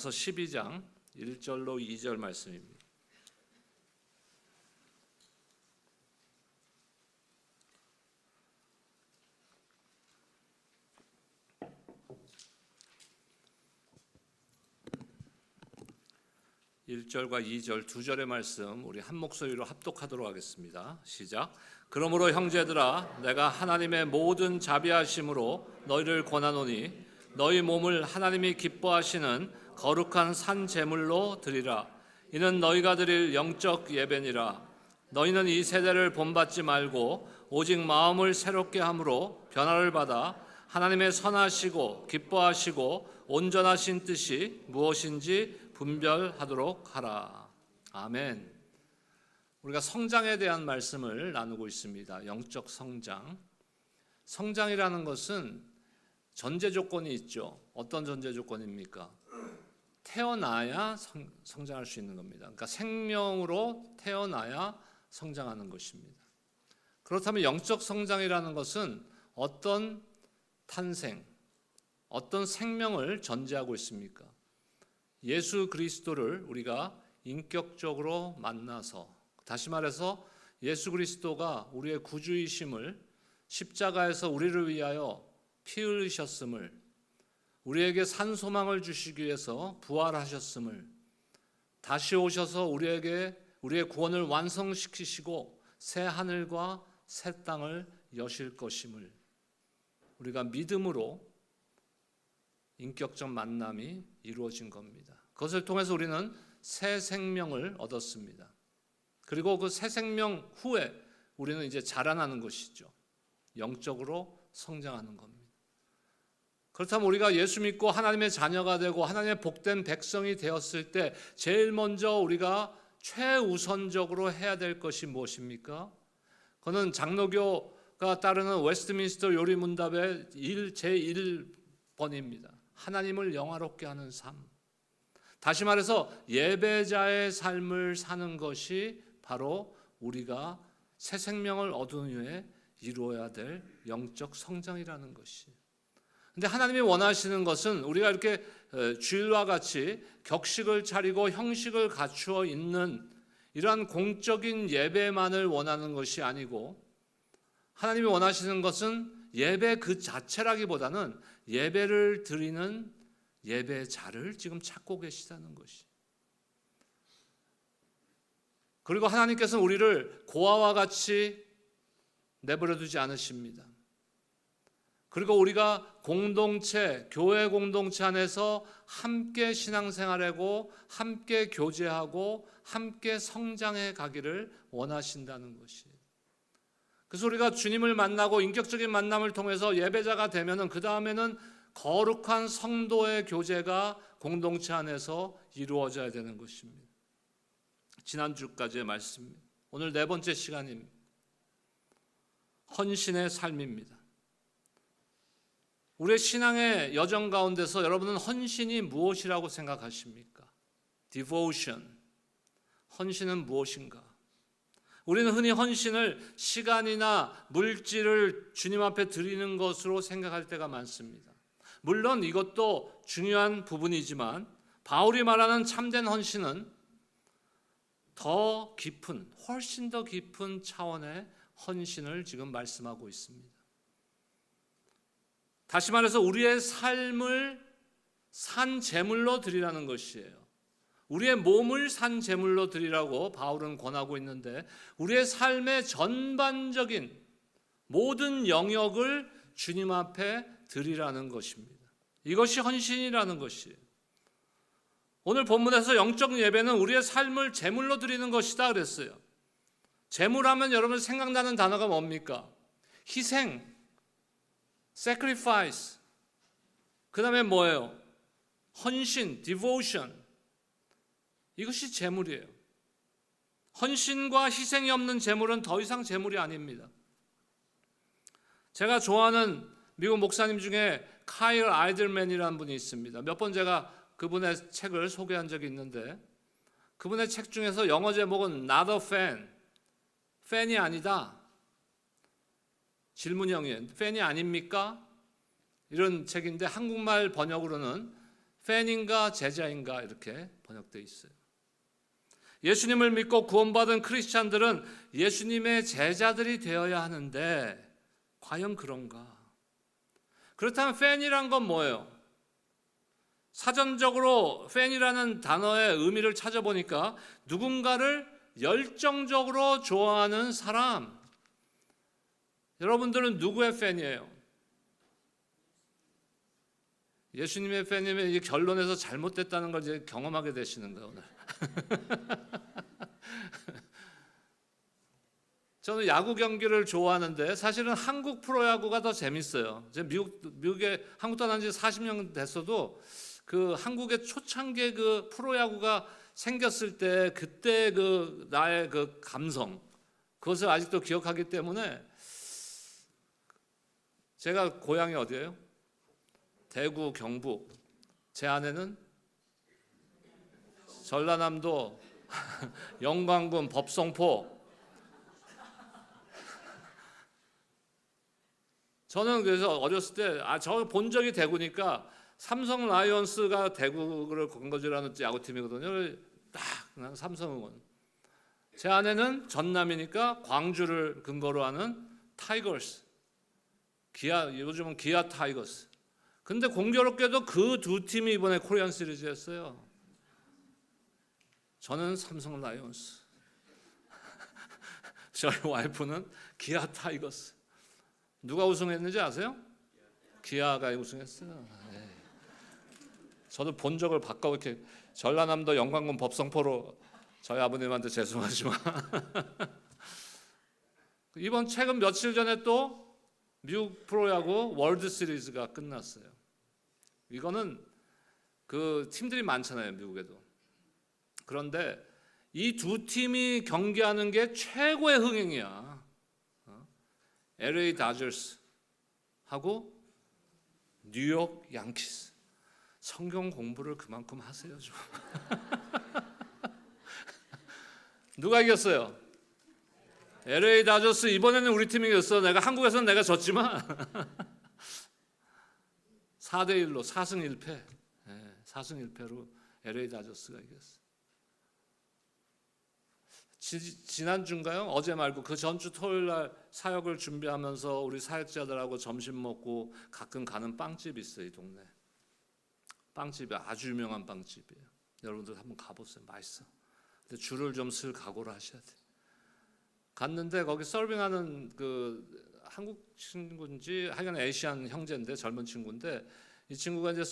12장 1절로 2절 말씀입니다. (1절과 2절) 두 절의 말씀 우리 한 목소리로 합독하도록 하겠습니다. 시작. 그러므로 형제들아, 내가 하나님의 모든 자비하심으로 너희를 권하노니 너희 몸을 하나님이 기뻐하시는 거룩한 산 제물로 드리라. 이는 너희가 드릴 영적 예배니라. 너희는 이 세대를 본받지 말고 오직 마음을 새롭게 함으로 변화를 받아 하나님의 선하시고 기뻐하시고 온전하신 뜻이 무엇인지 분별하도록 하라. 아멘. 우리가 성장에 대한 말씀을 나누고 있습니다. 영적 성장. 성장이라는 것은 전제 조건이 있죠. 어떤 전제 조건입니까? 태어나야 성장할 수 있는 겁니다. 그러니까 생명으로 태어나야 성장하는 것입니다. 그렇다면 영적 성장이라는 것은 어떤 탄생, 어떤 생명을 전제하고 있습니까? 예수 그리스도를 우리가 인격적으로 만나서, 다시 말해서 예수 그리스도가 우리의 구주이심을, 십자가에서 우리를 위하여 피 흘리셨음을, 우리에게 산 소망을 주시기 위해서 부활하셨음을, 다시 오셔서 우리의 구원을 완성시키시고 새 하늘과 새 땅을 여실 것임을 우리가 믿음으로 인격적 만남이 이루어진 겁니다. 그것을 통해서 우리는 새 생명을 얻었습니다. 그리고 그 새 생명 후에 우리는 이제 자라나는 것이죠. 영적으로 성장하는 겁니다. 그렇다면 우리가 예수 믿고 하나님의 자녀가 되고 하나님의 복된 백성이 되었을 때 제일 먼저 우리가 최우선적으로 해야 될 것이 무엇입니까? 그거는 장로교가 따르는 웨스트민스터 요리문답의 제1번입니다. 하나님을 영화롭게 하는 삶. 다시 말해서 예배자의 삶을 사는 것이 바로 우리가 새 생명을 얻은 후에 이루어야 될 영적 성장이라는 것이. 근데 하나님이 원하시는 것은 우리가 이렇게 주일과 같이 격식을 차리고 형식을 갖추어 있는 이러한 공적인 예배만을 원하는 것이 아니고, 하나님이 원하시는 것은 예배 그 자체라기보다는 예배를 드리는 예배자를 지금 찾고 계시다는 것이. 그리고 하나님께서는 우리를 고아와 같이 내버려 두지 않으십니다. 그리고 우리가 공동체, 교회 공동체 안에서 함께 신앙생활하고 함께 교제하고 함께 성장해 가기를 원하신다는 것이에요. 그래서 우리가 주님을 만나고 인격적인 만남을 통해서 예배자가 되면은 그 다음에는 거룩한 성도의 교제가 공동체 안에서 이루어져야 되는 것입니다. 지난주까지의 말씀입니다. 오늘 네 번째 시간입니다. 헌신의 삶입니다. 우리의 신앙의 여정 가운데서 여러분은 헌신이 무엇이라고 생각하십니까? Devotion. 헌신은 무엇인가? 우리는 흔히 헌신을 시간이나 물질을 주님 앞에 드리는 것으로 생각할 때가 많습니다. 물론 이것도 중요한 부분이지만 바울이 말하는 참된 헌신은 더 깊은, 훨씬 더 깊은 차원의 헌신을 지금 말씀하고 있습니다. 다시 말해서 우리의 삶을 산 제물로 드리라는 것이에요. 우리의 몸을 산 제물로 드리라고 바울은 권하고 있는데, 우리의 삶의 전반적인 모든 영역을 주님 앞에 드리라는 것입니다. 이것이 헌신이라는 것이에요. 오늘 본문에서 영적 예배는 우리의 삶을 제물로 드리는 것이다 그랬어요. 제물하면 여러분 생각나는 단어가 뭡니까? 희생, sacrifice. 그 다음에 뭐예요? 헌신, devotion. 이것이 제물이에요. 헌신과 희생이 없는 제물은 더 이상 제물이 아닙니다. 제가 좋아하는 미국 목사님 중에 카일 아이들맨이라는 분이 있습니다. 몇 번 제가 그분의 책을 소개한 적이 있는데, 그분의 책 중에서 영어 제목은 Not a fan, 팬이 아니다. 질문형이에요. 팬이 아닙니까? 이런 책인데 한국말 번역으로는 팬인가 제자인가 이렇게 번역되어 있어요. 예수님을 믿고 구원받은 크리스찬들은 예수님의 제자들이 되어야 하는데 과연 그런가? 그렇다면 팬이란 건 뭐예요? 사전적으로 팬이라는 단어의 의미를 찾아보니까 누군가를 열정적으로 좋아하는 사람. 여러분들은 누구의 팬이에요? 예수님의 팬이면 이 결론에서 잘못됐다는 걸 이제 경험하게 되시는 거예요, 오늘. 저는 야구 경기를 좋아하는데 사실은 한국 프로야구가 더 재밌어요. 미국에 한국 떠난 지 40년 됐어도 그 한국의 초창기에 그 프로야구가 생겼을 때 그때 그 나의 그 감성 그것을 아직도 기억하기 때문에 제가 고향이 어디예요? 대구, 경북. 제 아내는 전라남도 영광군, 법성포. 저는 그래서 어렸을 때 저 본 적이 대구니까 삼성 라이온스가 대구를 건거지라는 야구팀이거든요. 딱 그냥 삼성 응원. 제 아내는 전남이니까 광주를 근거로 하는 타이거스. 요즘은 기아 타이거스. 근데 공교롭게도 그 두 팀이 이번에 코리안 시리즈였어요. 저는 삼성 라이온스. 저희 와이프는 기아 타이거스. 누가 우승했는지 아세요? 기아가 우승했어요. 저도 본 적을 바꿔 이렇게 전라남도 영광군 법성포로 저희 아버님한테 죄송하지만 이번 최근 며칠 전에 또 미국 프로야구 월드 시리즈가 끝났어요. 이거는 그 팀들이 많잖아요, 미국에도. 그런데 이 두 팀이 경기하는 게 최고의 흥행이야. LA 다저스 하고 뉴욕 양키스. 성경 공부를 그만큼 하세요, 좀. 누가 이겼어요? LA 다저스. 이번에는 우리 팀이 이겼어. 내가 한국에서는 내가 졌지만 4대1로 4승 1패. 4승 1패로 LA 다저스가 이겼어. 지난주인가요? 어제 말고 그 전주 토요일 날 사역을 준비하면서 우리 사역자들하고 점심 먹고 가끔 가는 빵집이 있어요, 이 동네. 빵집이 아주 유명한 빵집이에요. 여러분들 한번 가보세요. 맛있어. 근데 줄을 좀 슬 각오를 하셔야 돼. 갔는데 거기 서빙하는 그 한국 친구인지 하여간 아시안 형제인데 젊은 친구인데 이 친구가 이제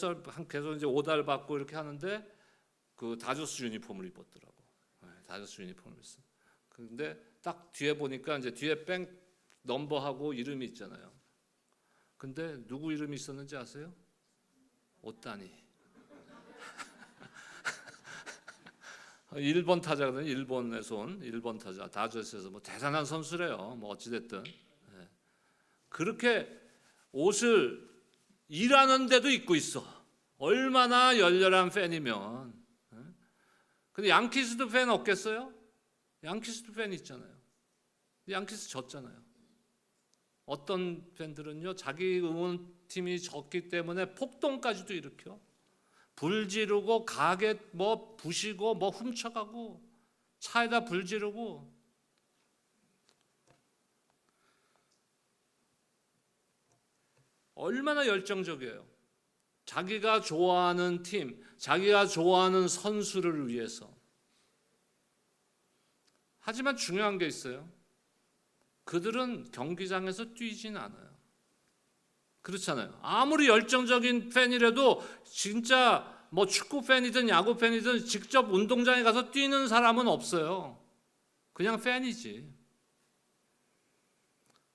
계속 이제 오달 받고 이렇게 하는데 그 다저스 유니폼을 입었더라고. 다저스 유니폼을 입었어. 근데 딱 뒤에 보니까 이제 뒤에 뱅 넘버하고 이름이 있잖아요. 근데 누구 이름이 있었는지 아세요? 오타니. 1번 타자거든요. 일본에서 온 1번 타자. 다저스에서 뭐 대단한 선수래요. 뭐 어찌 됐든. 그렇게 옷을 일하는 데도 입고 있어. 얼마나 열렬한 팬이면. 근데 양키스도 팬 없겠어요? 양키스도 팬 있잖아요. 양키스 졌잖아요. 어떤 팬들은요, 자기 응원팀이 졌기 때문에 폭동까지도 일으켜. 불 지르고 가게 뭐 부시고 뭐 훔쳐가고 차에다 불 지르고. 얼마나 열정적이에요. 자기가 좋아하는 팀, 자기가 좋아하는 선수를 위해서. 하지만 중요한 게 있어요. 그들은 경기장에서 뛰진 않아요. 그렇잖아요. 아무리 열정적인 팬이라도 진짜 뭐 축구 팬이든 야구 팬이든 직접 운동장에 가서 뛰는 사람은 없어요. 그냥 팬이지.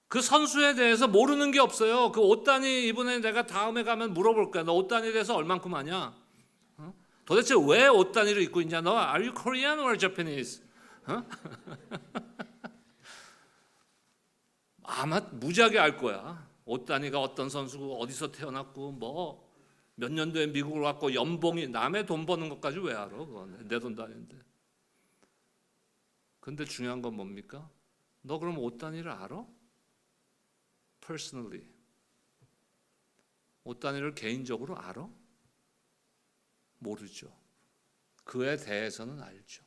그 선수에 대해서 모르는 게 없어요. 그 오타니 이번에 내가 다음에 가면 물어볼 거야. 너 오타니에 대해서 얼만큼 아냐? 도대체 왜 오타니를 입고 있냐? 너 Are you Korean or Japanese? 아마 무지하게 알 거야. 오타니가 어떤 선수고 어디서 태어났고 뭐 몇 년도에 미국을 왔고 연봉이 남의 돈 버는 것까지 왜 알아? 그건 내 돈도 아닌데. 근데 중요한 건 뭡니까? 너 그럼 오타니를 알아? Personally. 오타니를 개인적으로 알아? 모르죠. 그에 대해서는 알죠.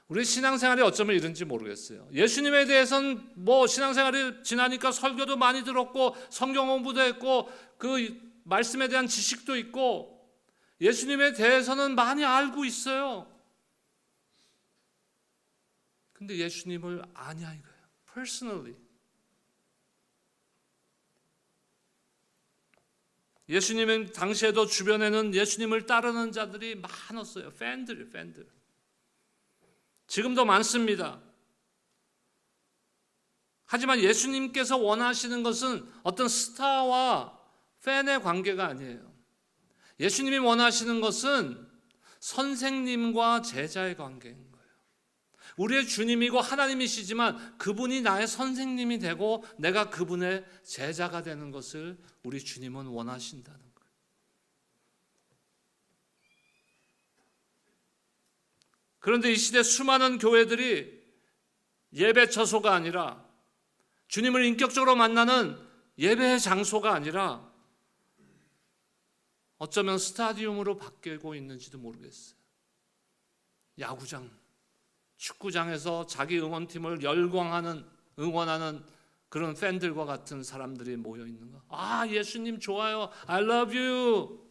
우리 신앙생활이 어쩌면 이런지 모르겠어요. 예수님에 대해서는 뭐 신앙생활이 지나니까 설교도 많이 들었고 성경 공부도 했고 그 말씀에 대한 지식도 있고 예수님에 대해서는 많이 알고 있어요. 근데 예수님을 아냐 이거예요. Personally. 예수님은 당시에도 주변에는 예수님을 따르는 자들이 많았어요. 팬들. 지금도 많습니다. 하지만 예수님께서 원하시는 것은 어떤 스타와 팬의 관계가 아니에요. 예수님이 원하시는 것은 선생님과 제자의 관계인 거예요. 우리의 주님이고 하나님이시지만 그분이 나의 선생님이 되고 내가 그분의 제자가 되는 것을 우리 주님은 원하신다는 거예요. 그런데 이 시대 수많은 교회들이 예배 처소가 아니라 주님을 인격적으로 만나는 예배의 장소가 아니라 어쩌면 스타디움으로 바뀌고 있는지도 모르겠어요. 야구장, 축구장에서 자기 응원팀을 응원하는 그런 팬들과 같은 사람들이 모여 있는 거. 아, 예수님 좋아요. I love you.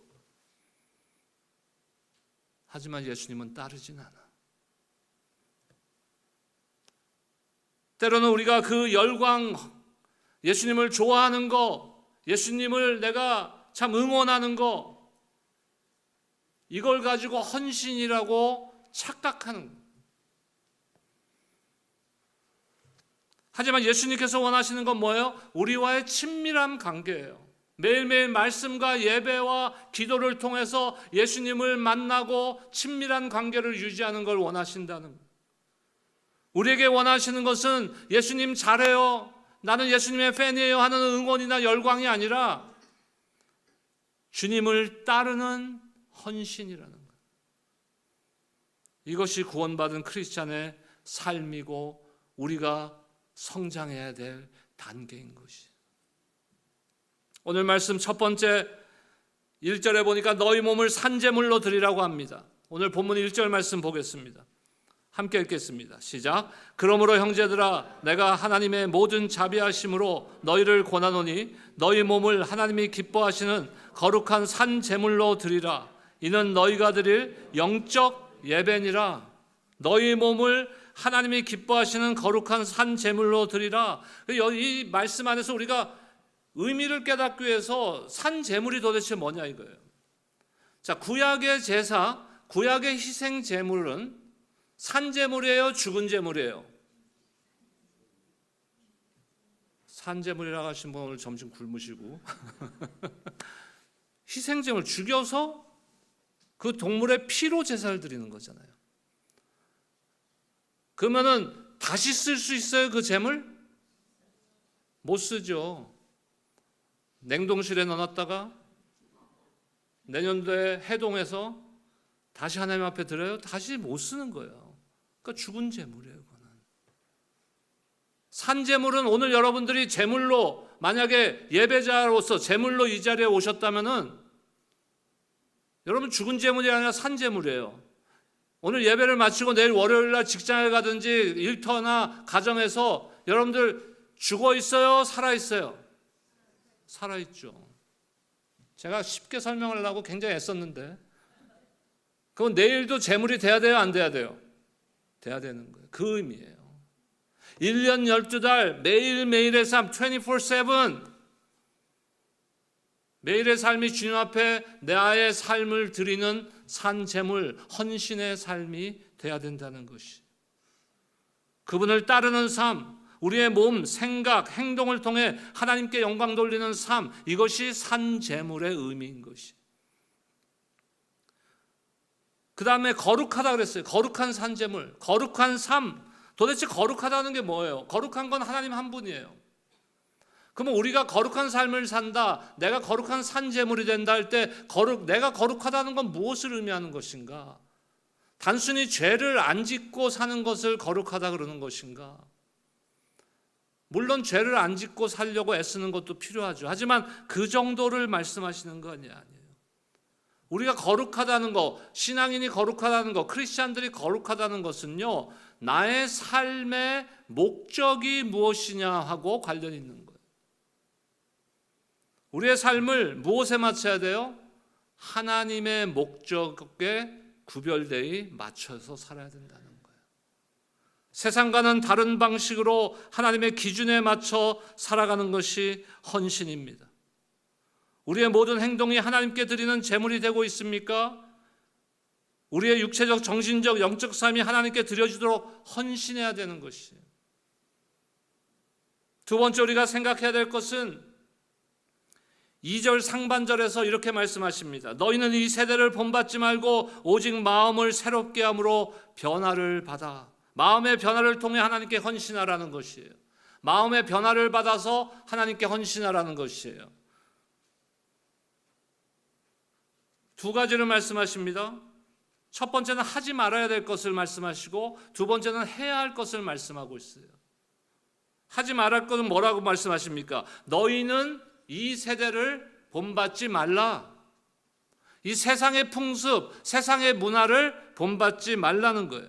하지만 예수님은 따르진 않아. 때로는 우리가 그 열광, 예수님을 좋아하는 거, 예수님을 내가 참 응원하는 거, 이걸 가지고 헌신이라고 착각하는 거. 하지만 예수님께서 원하시는 건 뭐예요? 우리와의 친밀한 관계예요. 매일매일 말씀과 예배와 기도를 통해서 예수님을 만나고 친밀한 관계를 유지하는 걸 원하신다는 거예요. 우리에게 원하시는 것은 예수님 잘해요, 나는 예수님의 팬이에요 하는 응원이나 열광이 아니라 주님을 따르는 헌신이라는 거예요. 이것이 구원받은 크리스찬의 삶이고 우리가 성장해야 될 단계인 것이에요. 오늘 말씀 첫 번째 1절에 보니까 너희 몸을 산제물로 드리라고 합니다. 오늘 본문 1절 말씀 보겠습니다. 함께 읽겠습니다. 시작. 그러므로 형제들아 내가 하나님의 모든 자비하심으로 너희를 권하노니 너희 몸을 하나님이 기뻐하시는 거룩한 산 제물로 드리라. 이는 너희가 드릴 영적 예배니라. 너희 몸을 하나님이 기뻐하시는 거룩한 산 제물로 드리라. 이 말씀 안에서 우리가 의미를 깨닫기 위해서 산 제물이 도대체 뭐냐 이거예요. 자, 구약의 제사, 구약의 희생 제물은 산 제물이에요, 죽은 제물이에요? 산 제물이라고 하신 분 오늘 점심 굶으시고 희생 제물, 죽여서 그 동물의 피로 제사를 드리는 거잖아요. 그러면은 다시 쓸 수 있어요, 그 제물? 못 쓰죠. 냉동실에 넣어놨다가 내년도에 해동해서 다시 하나님 앞에 드려요? 다시 못 쓰는 거예요. 그러니까 죽은 제물이에요, 그거는. 산 제물은 오늘 여러분들이 제물로, 만약에 예배자로서 제물로 이 자리에 오셨다면은 여러분 죽은 제물이 아니라 산 제물이에요. 오늘 예배를 마치고 내일 월요일 날 직장에 가든지 일터나 가정에서 여러분들 죽어 있어요? 살아 있어요? 살아 있죠. 제가 쉽게 설명하려고 굉장히 애썼는데 그건 내일도 제물이 돼야 돼요, 안 돼야 돼요? 돼야 되는 거예요. 그 의미예요. 1년 12달 매일매일의 삶 24/7 매일의 삶이 주님 앞에 나의 삶을 드리는 산 제물, 헌신의 삶이 돼야 된다는 것이. 그분을 따르는 삶, 우리의 몸, 생각, 행동을 통해 하나님께 영광 돌리는 삶, 이것이 산 제물의 의미인 것이. 그 다음에 거룩하다 그랬어요. 거룩한 산 제물, 거룩한 삶. 도대체 거룩하다는 게 뭐예요? 거룩한 건 하나님 한 분이에요. 그러면 우리가 거룩한 삶을 산다, 내가 거룩한 산 제물이 된다 할 때 내가 거룩하다는 건 무엇을 의미하는 것인가? 단순히 죄를 안 짓고 사는 것을 거룩하다 그러는 것인가? 물론 죄를 안 짓고 살려고 애쓰는 것도 필요하죠. 하지만 그 정도를 말씀하시는 건 아니에요. 우리가 거룩하다는 거, 신앙인이 거룩하다는 거, 크리스찬들이 거룩하다는 것은요, 나의 삶의 목적이 무엇이냐 하고 관련이 있는 거예요. 우리의 삶을 무엇에 맞춰야 돼요? 하나님의 목적에 구별되이 맞춰서 살아야 된다는 거예요. 세상과는 다른 방식으로 하나님의 기준에 맞춰 살아가는 것이 헌신입니다. 우리의 모든 행동이 하나님께 드리는 제물이 되고 있습니까? 우리의 육체적, 정신적, 영적 삶이 하나님께 드려지도록 헌신해야 되는 것이에요. 두 번째 우리가 생각해야 될 것은 2절 상반절에서 이렇게 말씀하십니다. 너희는 이 세대를 본받지 말고 오직 마음을 새롭게 함으로 변화를 받아. 마음의 변화를 통해 하나님께 헌신하라는 것이에요. 마음의 변화를 받아서 하나님께 헌신하라는 것이에요. 두 가지를 말씀하십니다. 첫 번째는 하지 말아야 될 것을 말씀하시고 두 번째는 해야 할 것을 말씀하고 있어요. 하지 말할 것은 뭐라고 말씀하십니까? 너희는 이 세대를 본받지 말라. 이 세상의 풍습, 세상의 문화를 본받지 말라는 거예요.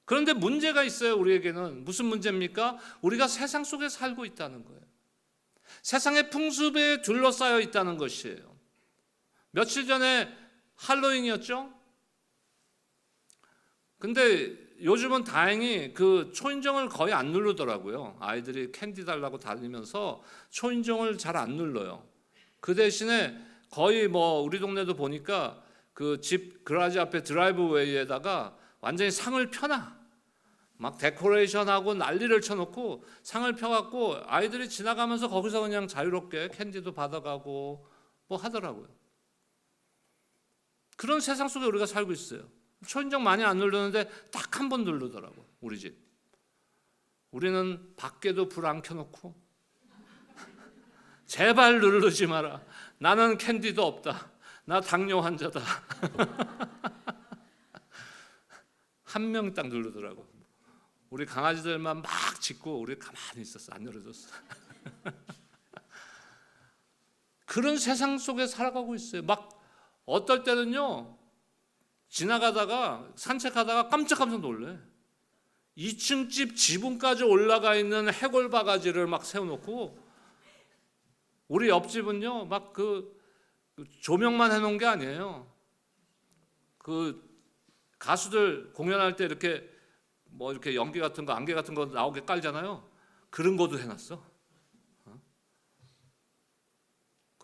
그런데 문제가 있어요. 우리에게는 무슨 문제입니까? 우리가 세상 속에 살고 있다는 거예요. 세상의 풍습에 둘러싸여 있다는 것이에요. 며칠 전에 할로윈이었죠? 근데 요즘은 다행히 그 초인종을 거의 안 누르더라고요. 아이들이 캔디 달라고 다니면서 초인종을 잘 안 눌러요. 그 대신에 거의 우리 동네도 보니까 그 집 그라지 앞에 드라이브웨이에다가 완전히 상을 펴놔. 막 데코레이션하고 난리를 쳐놓고 상을 펴갖고 아이들이 지나가면서 거기서 그냥 자유롭게 캔디도 받아가고 하더라고요. 그런 세상 속에 우리가 살고 있어요. 초인종 많이 안 누르는데 딱 한 번 누르더라고. 우리 집. 우리는 밖에도 불 안 켜놓고 제발 누르지 마라. 나는 캔디도 없다. 나 당뇨 환자다. 한 명 딱 누르더라고. 우리 강아지들만 막 짖고 우리 가만히 있었어. 안 누르줬어. 그런 세상 속에 살아가고 있어요. 막 어떨 때는요, 지나가다가 산책하다가 깜짝깜짝 놀래. 2층 집 지붕까지 올라가 있는 해골 바가지를 막 세워놓고, 우리 옆집은요 막 그 조명만 해놓은 게 아니에요. 그 가수들 공연할 때 이렇게 이렇게 연기 같은 거, 안개 같은 거 나오게 깔잖아요. 그런 것도 해놨어.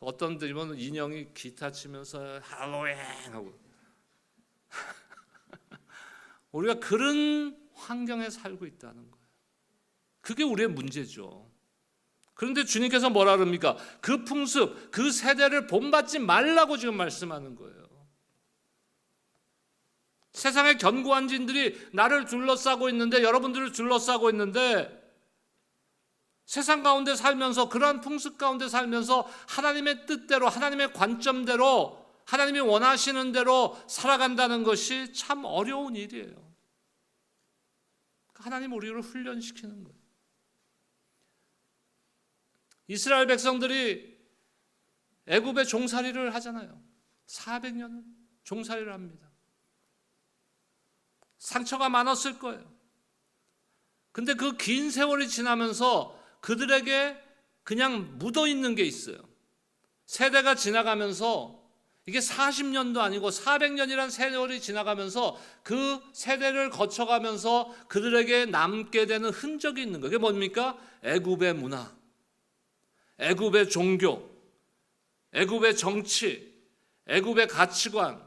어떤 데는 인형이 기타 치면서 할로윈 하고. 우리가 그런 환경에 살고 있다는 거예요. 그게 우리의 문제죠. 그런데 주님께서 뭐라 그럽니까? 그 풍습, 그 세대를 본받지 말라고 지금 말씀하는 거예요. 세상의 견고한 진들이 나를 둘러싸고 있는데, 여러분들을 둘러싸고 있는데, 세상 가운데 살면서, 그러한 풍습 가운데 살면서 하나님의 뜻대로, 하나님의 관점대로, 하나님이 원하시는 대로 살아간다는 것이 참 어려운 일이에요. 하나님 우리를 훈련시키는 거예요. 이스라엘 백성들이 애굽에 종살이를 하잖아요. 400년 종살이를 합니다. 상처가 많았을 거예요. 근데 그 긴 세월이 지나면서 그들에게 그냥 묻어 있는 게 있어요. 세대가 지나가면서, 이게 40년도 아니고 400년이란 세월이 지나가면서 그 세대를 거쳐가면서 그들에게 남게 되는 흔적이 있는 거예요. 그게 뭡니까? 애굽의 문화, 애굽의 종교, 애굽의 정치, 애굽의 가치관,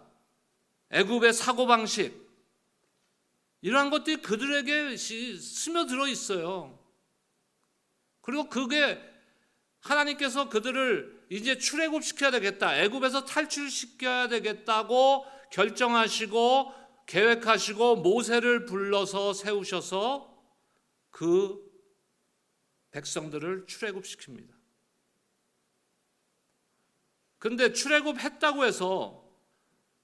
애굽의 사고방식, 이러한 것들이 그들에게 스며들어 있어요. 그리고 그게 하나님께서 그들을 이제 출애굽시켜야 되겠다, 애굽에서 탈출시켜야 되겠다고 결정하시고 계획하시고 모세를 불러서 세우셔서 그 백성들을 출애굽시킵니다. 근데 출애굽했다고 해서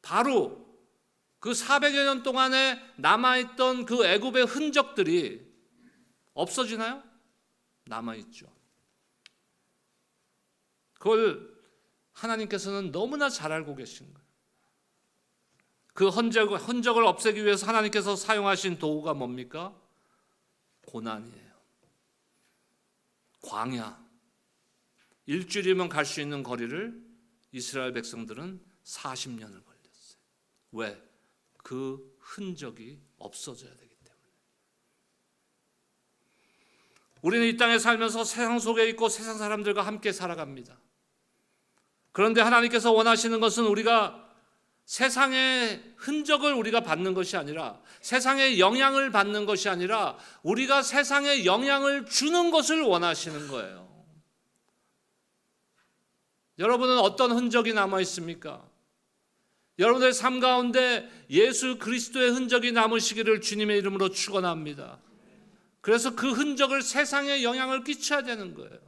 바로 그 400여 년 동안에 남아있던 그 애굽의 흔적들이 없어지나요? 남아있죠. 그걸 하나님께서는 너무나 잘 알고 계신 거예요. 그 흔적을 없애기 위해서 하나님께서 사용하신 도구가 뭡니까? 고난이에요. 광야. 일주일이면 갈 수 있는 거리를 이스라엘 백성들은 40년을 걸렸어요. 왜? 그 흔적이 없어져야 되기 때문에. 우리는 이 땅에 살면서 세상 속에 있고 세상 사람들과 함께 살아갑니다. 그런데 하나님께서 원하시는 것은 우리가 세상의 흔적을 우리가 받는 것이 아니라, 세상의 영향을 받는 것이 아니라 우리가 세상에 영향을 주는 것을 원하시는 거예요. 여러분은 어떤 흔적이 남아 있습니까? 여러분들의 삶 가운데 예수 그리스도의 흔적이 남으시기를 주님의 이름으로 축원합니다. 그래서 그 흔적을 세상에 영향을 끼쳐야 되는 거예요.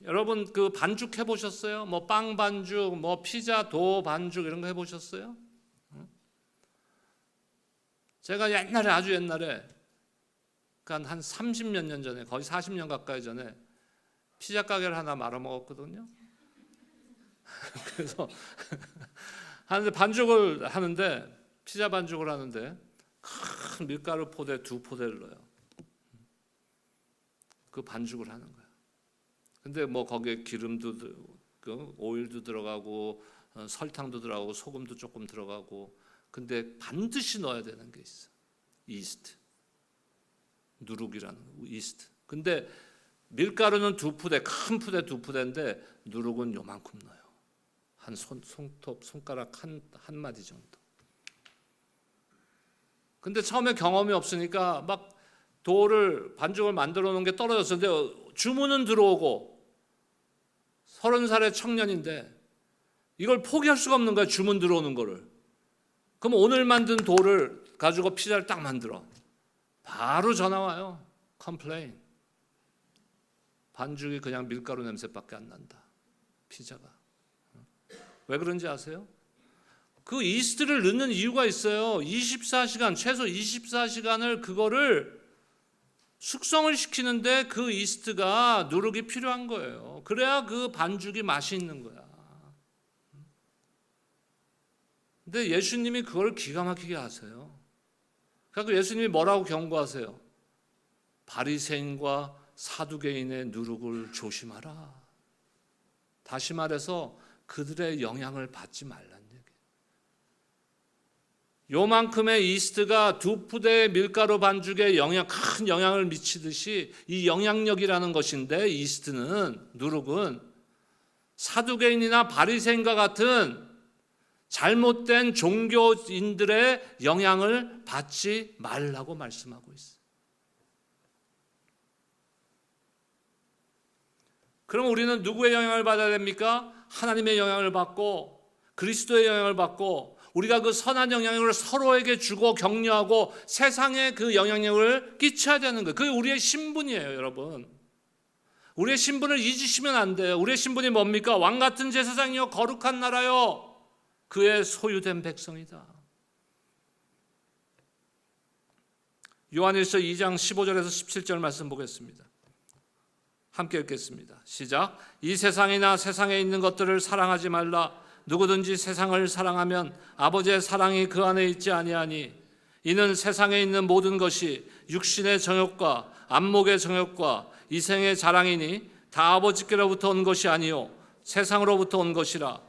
여러분 그 반죽 해보셨어요? 뭐 빵 반죽, 뭐 피자 도 반죽 이런 거 해보셨어요? 제가 옛날에, 아주 옛날에, 그러니까 한 30몇 년 전에, 거의 40년 가까이 전에 피자 가게를 하나 말아먹었거든요. 그래서 하는데 반죽을 하는데, 피자 반죽을 하는데 큰 밀가루 포대 2포대를 넣어요. 그 반죽을 하는 거예요. 근데 뭐 거기에 기름도, 오일도 들어가고 설탕도 들어가고 소금도 조금 들어가고, 근데 반드시 넣어야 되는 게 있어. 이스트, 누룩이라는 이스트. 근데 밀가루는 2포대, 큰 포대 2포대인데 누룩은 요만큼 넣어요. 한 손가락 한 마디 정도. 근데 처음에 경험이 없으니까 막 반죽을 만들어 놓은 게 떨어졌었는데 주문은 들어오고, 30살의 청년인데 이걸 포기할 수가 없는 거야, 주문 들어오는 거를. 그럼 오늘 만든 도를 가지고 피자를 딱 만들어. 바로 전화 와요. 컴플레인. 반죽이 그냥 밀가루 냄새밖에 안 난다, 피자가. 왜 그런지 아세요? 그 이스트를 넣는 이유가 있어요. 24시간, 최소 24시간을 그거를 숙성을 시키는데 그 이스트가, 누룩이 필요한 거예요. 그래야 그 반죽이 맛이 있는 거야. 근데 예수님이 그걸 기가 막히게 하세요. 그래서 예수님이 뭐라고 경고하세요? 바리새인과 사두개인의 누룩을 조심하라. 다시 말해서 그들의 영향을 받지 말라는 얘기예요. 요만큼의 이스트가 2포대의 밀가루 반죽에 큰 영향을 미치듯이, 이 영향력이라는 것인데, 이스트는, 누룩은 사두개인이나 바리새인과 같은 잘못된 종교인들의 영향을 받지 말라고 말씀하고 있어요. 그럼 우리는 누구의 영향을 받아야 됩니까? 하나님의 영향을 받고 그리스도의 영향을 받고, 우리가 그 선한 영향력을 서로에게 주고 격려하고 세상에 그 영향력을 끼쳐야 되는 거예요. 그게 우리의 신분이에요, 여러분. 우리의 신분을 잊으시면 안 돼요. 우리의 신분이 뭡니까? 왕같은 제사장이요 거룩한 나라요 그의 소유된 백성이다. 요한일서 2장 15절에서 17절 말씀 보겠습니다. 함께 읽겠습니다. 시작. 이 세상이나 세상에 있는 것들을 사랑하지 말라. 누구든지 세상을 사랑하면 아버지의 사랑이 그 안에 있지 아니하니, 이는 세상에 있는 모든 것이 육신의 정욕과 안목의 정욕과 이생의 자랑이니 다 아버지께로부터 온 것이 아니요 세상으로부터 온 것이라.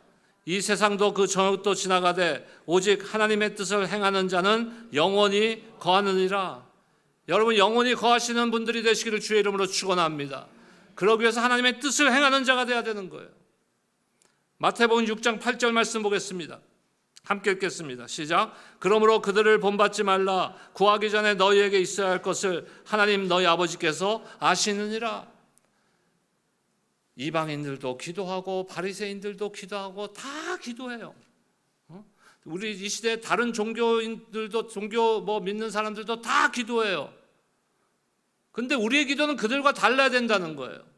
이 세상도 그 정욕도 지나가되 오직 하나님의 뜻을 행하는 자는 영원히 거하느니라. 여러분, 영원히 거하시는 분들이 되시기를 주의 이름으로 축원합니다. 그러기 위해서 하나님의 뜻을 행하는 자가 되어야 되는 거예요. 마태복음 6장 8절 말씀 보겠습니다. 함께 읽겠습니다. 시작. 그러므로 그들을 본받지 말라. 구하기 전에 너희에게 있어야 할 것을 하나님 너희 아버지께서 아시느니라. 이방인들도 기도하고 바리새인들도 기도하고 다 기도해요. 우리 이 시대 다른 종교인들도, 종교 믿는 사람들도 다 기도해요. 근데 우리의 기도는 그들과 달라야 된다는 거예요.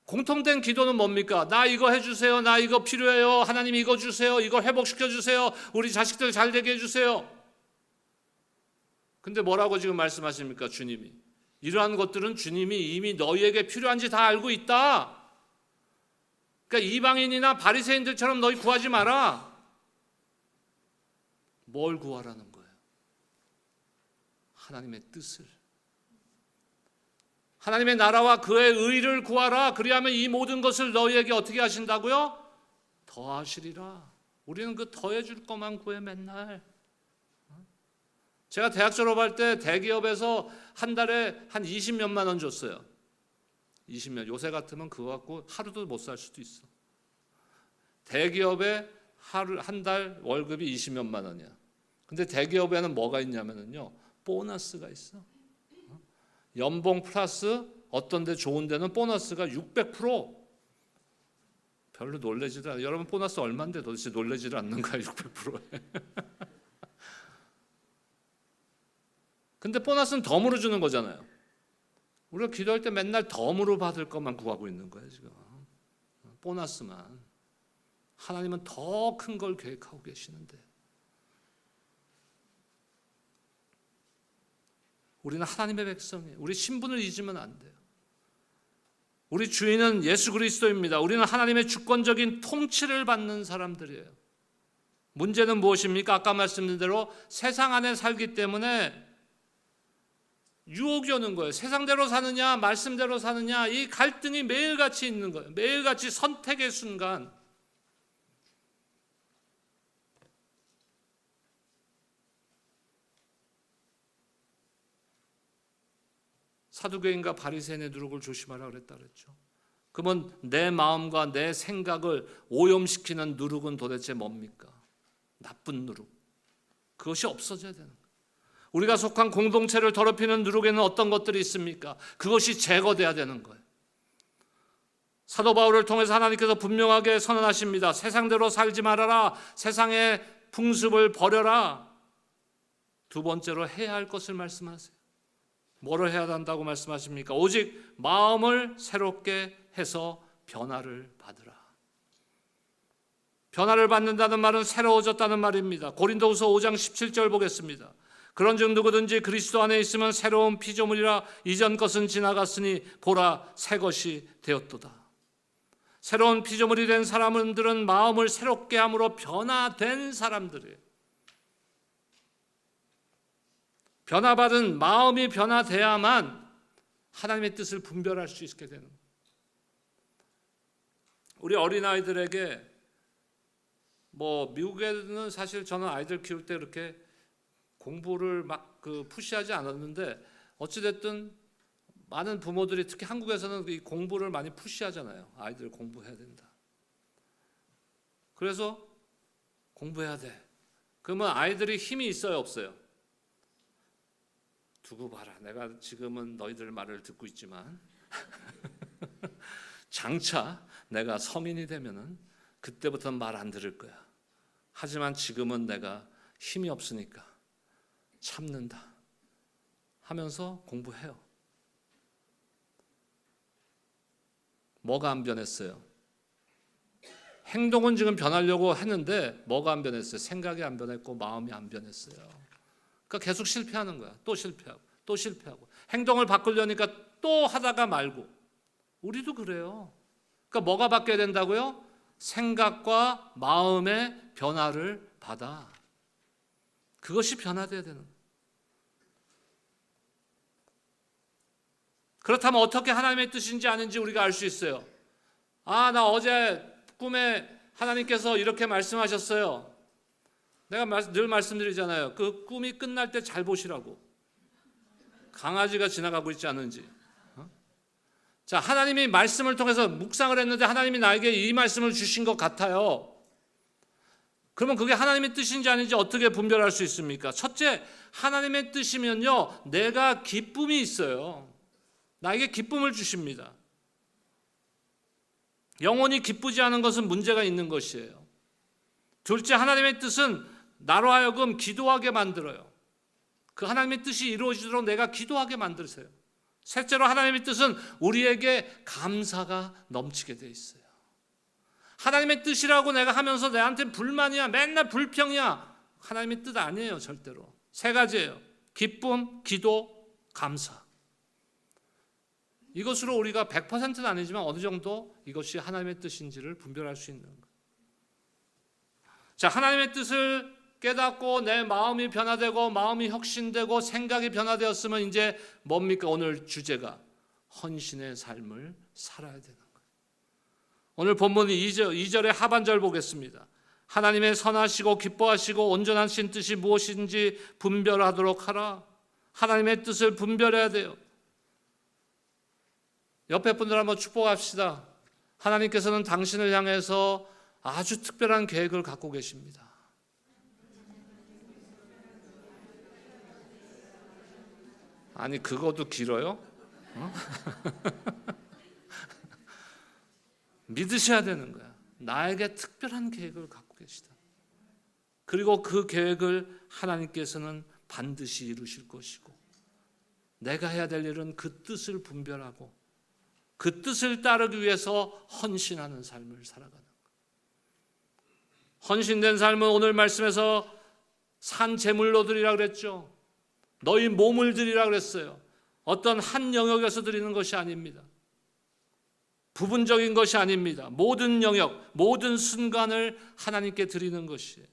공통된 기도는 뭡니까? 나 이거 해주세요. 나 이거 필요해요. 하나님 이거 주세요. 이거 회복시켜주세요. 우리 자식들 잘 되게 해주세요. 근데 뭐라고 지금 말씀하십니까? 주님이. 이러한 것들은 주님이 이미 너희에게 필요한지 다 알고 있다. 그러니까 이방인이나 바리새인들처럼 너희 구하지 마라. 뭘 구하라는 거예요? 하나님의 뜻을. 하나님의 나라와 그의 의를 구하라. 그리하면 이 모든 것을 너희에게 어떻게 하신다고요? 더하시리라. 우리는 그 더해줄 것만 구해 맨날. 제가 대학 졸업할 때 대기업에서 한 달에 한 20몇만 원 줬어요. 20년. 요새 같으면 그거 갖고 하루도 못 살 수도 있어. 대기업에 한 달 월급이 20몇만 원이야. 근데 대기업에는 뭐가 있냐면요, 보너스가 있어. 연봉 플러스 어떤 데 좋은 데는 보너스가 600%. 별로 놀라지도 않아요. 여러분 보너스 얼마인데 도대체 놀라지를 않는 거야, 600%에. 근데 보너스는 덤으로 주는 거잖아요. 우리가 기도할 때 맨날 덤으로 받을 것만 구하고 있는 거예요, 지금. 보너스만. 하나님은 더 큰 걸 계획하고 계시는데. 우리는 하나님의 백성이에요. 우리 신분을 잊으면 안 돼요. 우리 주인은 예수 그리스도입니다. 우리는 하나님의 주권적인 통치를 받는 사람들이에요. 문제는 무엇입니까? 아까 말씀드린 대로 세상 안에 살기 때문에 유혹이 오는 거예요. 세상대로 사느냐 말씀대로 사느냐, 이 갈등이 매일같이 있는 거예요. 매일같이 선택의 순간. 사두개인과 바리새인의 누룩을 조심하라 그랬다 그랬죠. 그러면 내 마음과 내 생각을 오염시키는 누룩은 도대체 뭡니까? 나쁜 누룩. 그것이 없어져야 되는 거예요. 우리가 속한 공동체를 더럽히는 누룩에는 어떤 것들이 있습니까? 그것이 제거돼야 되는 거예요. 사도 바울을 통해서 하나님께서 분명하게 선언하십니다. 세상대로 살지 말아라. 세상의 풍습을 버려라. 두 번째로 해야 할 것을 말씀하세요. 뭐를 해야 한다고 말씀하십니까? 오직 마음을 새롭게 해서 변화를 받으라. 변화를 받는다는 말은 새로워졌다는 말입니다. 고린도후서 5장 17절 보겠습니다. 그런즉 누구든지 그리스도 안에 있으면 새로운 피조물이라. 이전 것은 지나갔으니 보라 새 것이 되었도다. 새로운 피조물이 된 사람들은 마음을 새롭게 함으로 변화된 사람들이에요. 변화받은 마음이 변화돼야만 하나님의 뜻을 분별할 수 있게 되는 거예요. 우리 어린아이들에게 미국에는 사실 저는 아이들 키울 때 그렇게 공부를 막 푸시하지 않았는데, 어찌됐든 많은 부모들이 특히 한국에서는 이 공부를 많이 푸시하잖아요. 아이들 공부해야 된다. 그래서 공부해야 돼. 그러면 아이들이 힘이 있어요, 없어요? 두고 봐라. 내가 지금은 너희들 말을 듣고 있지만 장차 내가 성인이 되면은 그때부터는 말 안 들을 거야. 하지만 지금은 내가 힘이 없으니까 참는다 하면서 공부해요. 뭐가 안 변했어요? 행동은 지금 변하려고 했는데 뭐가 안 변했어요? 생각이 안 변했고 마음이 안 변했어요. 그러니까 계속 실패하는 거야. 또 실패하고 또 실패하고. 행동을 바꾸려니까 또 하다가 말고. 우리도 그래요. 그러니까 뭐가 바뀌어야 된다고요? 생각과 마음의 변화를 받아. 그것이 변화돼야 되는 거예요. 그렇다면 어떻게 하나님의 뜻인지 아는지 우리가 알 수 있어요. 나 어제 꿈에 하나님께서 이렇게 말씀하셨어요. 내가 늘 말씀드리잖아요. 그 꿈이 끝날 때 잘 보시라고. 강아지가 지나가고 있지 않은지. 자, 하나님이 말씀을 통해서 묵상을 했는데 하나님이 나에게 이 말씀을 주신 것 같아요. 그러면 그게 하나님의 뜻인지 아닌지 어떻게 분별할 수 있습니까? 첫째, 하나님의 뜻이면요, 내가 기쁨이 있어요. 나에게 기쁨을 주십니다. 영혼이 기쁘지 않은 것은 문제가 있는 것이에요. 둘째, 하나님의 뜻은 나로 하여금 기도하게 만들어요. 그 하나님의 뜻이 이루어지도록 내가 기도하게 만드세요. 셋째로, 하나님의 뜻은 우리에게 감사가 넘치게 돼 있어요. 하나님의 뜻이라고 내가 하면서 내한테 불만이야, 맨날 불평이야, 하나님의 뜻 아니에요. 절대로. 세 가지예요. 기쁨, 기도, 감사. 이것으로 우리가 100%는 아니지만 어느 정도 이것이 하나님의 뜻인지를 분별할 수 있는 거예요. 자, 하나님의 뜻을 깨닫고 내 마음이 변화되고 마음이 혁신되고 생각이 변화되었으면 이제 뭡니까? 오늘 주제가 헌신의 삶을 살아야 되는 거예요. 오늘 본문 2절의 하반절 보겠습니다. 하나님의 선하시고 기뻐하시고 온전하신 뜻이 무엇인지 분별하도록 하라. 하나님의 뜻을 분별해야 돼요. 옆에 분들 한번 축복합시다. 하나님께서는 당신을 향해서 아주 특별한 계획을 갖고 계십니다. 아니 그것도 길어요? 믿으셔야 되는 거야. 나에게 특별한 계획을 갖고 계시다. 그리고 그 계획을 하나님께서는 반드시 이루실 것이고 내가 해야 될 일은 그 뜻을 분별하고 그 뜻을 따르기 위해서 헌신하는 삶을 살아가는 거예요. 헌신된 삶은 오늘 말씀에서 산 제물로 드리라 그랬죠. 너희 몸을 드리라 그랬어요. 어떤 한 영역에서 드리는 것이 아닙니다. 부분적인 것이 아닙니다. 모든 영역, 모든 순간을 하나님께 드리는 것이에요.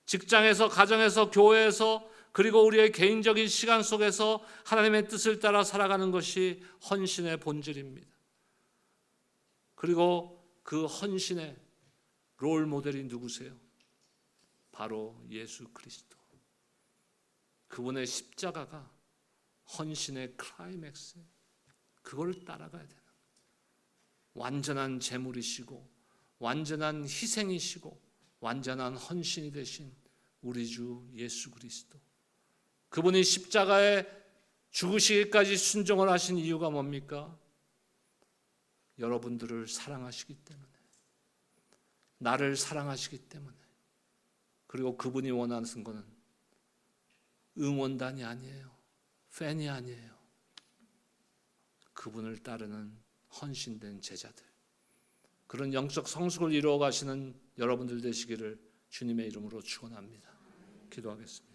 직장에서, 가정에서, 교회에서, 그리고 우리의 개인적인 시간 속에서 하나님의 뜻을 따라 살아가는 것이 헌신의 본질입니다. 그리고 그 헌신의 롤 모델이 누구세요? 바로 예수 그리스도. 그분의 십자가가 헌신의 클라이맥스예요. 그걸 따라가야 되는 거예요. 완전한 제물이시고 완전한 희생이시고 완전한 헌신이 되신 우리 주 예수 그리스도. 그분이 십자가에 죽으시기까지 순종을 하신 이유가 뭡니까? 여러분들을 사랑하시기 때문에, 나를 사랑하시기 때문에, 그리고 그분이 원하는 것은 응원단이 아니에요. 팬이 아니에요. 그분을 따르는 헌신된 제자들, 그런 영적 성숙을 이루어 가시는 여러분들 되시기를 주님의 이름으로 축원합니다. 기도하겠습니다.